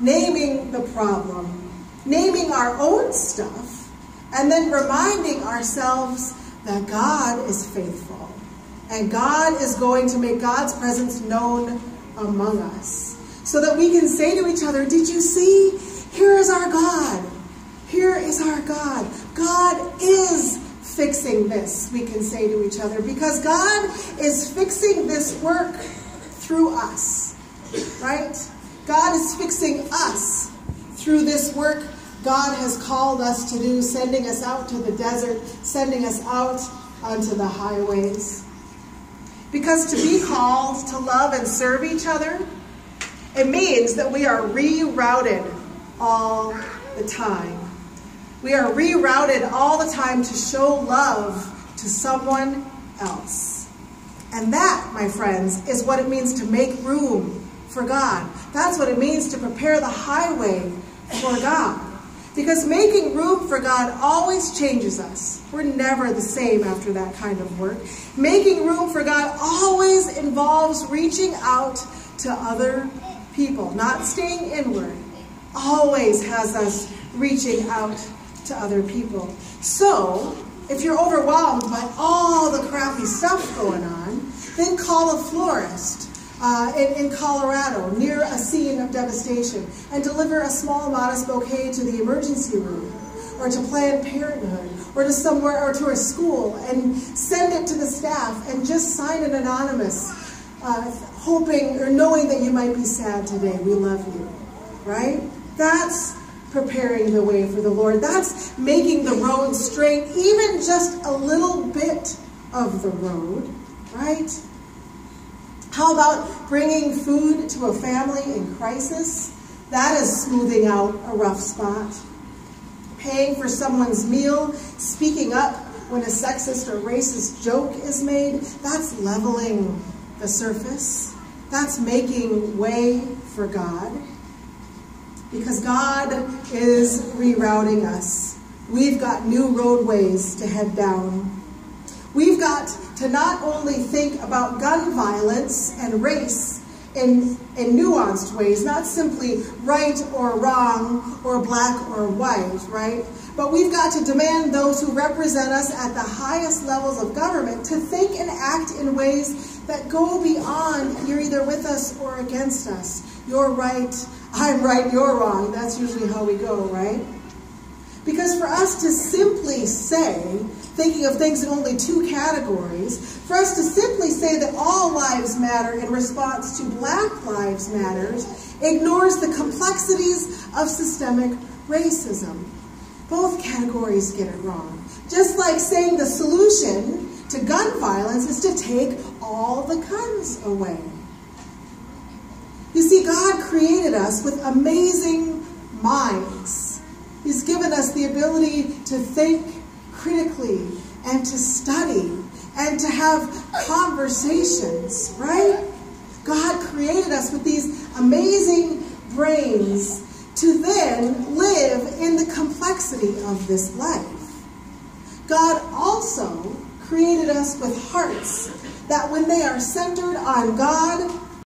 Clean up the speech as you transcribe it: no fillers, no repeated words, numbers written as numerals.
naming the problem, naming our own stuff, and then reminding ourselves that God is faithful and God is going to make God's presence known among us so that we can say to each other, did you see? Here is our God. Here is our God. God is fixing this, we can say to each other, because God is fixing this work through us, right? God is fixing us through this work God has called us to do, sending us out to the desert, sending us out onto the highways. Because to be called to love and serve each other, it means that we are rerouted all the time. We are rerouted all the time to show love to someone else. And that, my friends, is what it means to make room for God. That's what it means to prepare the highway for God. Because making room for God always changes us. We're never the same after that kind of work. Making room for God always involves reaching out to other people, not staying inward. Always has us reaching out to other people. So, if you're overwhelmed by all the crappy stuff going on, then call a florist in Colorado near a scene of devastation and deliver a small modest bouquet to the emergency room or to Planned Parenthood or to somewhere or to a school and send it to the staff and just sign it anonymous, hoping or knowing that you might be sad today. We love you, right? That's preparing the way for the Lord. That's making the road straight, even just a little bit of the road, right? How about bringing food to a family in crisis? That is smoothing out a rough spot. Paying for someone's meal, speaking up when a sexist or racist joke is made, that's leveling the surface. That's making way for God. Because God is rerouting us. We've got new roadways to head down. We've got to not only think about gun violence and race in nuanced ways, not simply right or wrong or black or white, right? But we've got to demand those who represent us at the highest levels of government to think and act in ways that go beyond you're either with us or against us. You're right, I'm right, you're wrong. That's usually how we go, right? Because for us to simply say, thinking of things in only two categories, for us to simply say that all lives matter in response to Black Lives Matter ignores the complexities of systemic racism. Both categories get it wrong. Just like saying the solution to gun violence is to take all the guns away. You see, God created us with amazing minds. He's given us the ability to think critically and to study and to have conversations, right? God created us with these amazing brains to then live in the complexity of this life. God also created us with hearts that when they are centered on God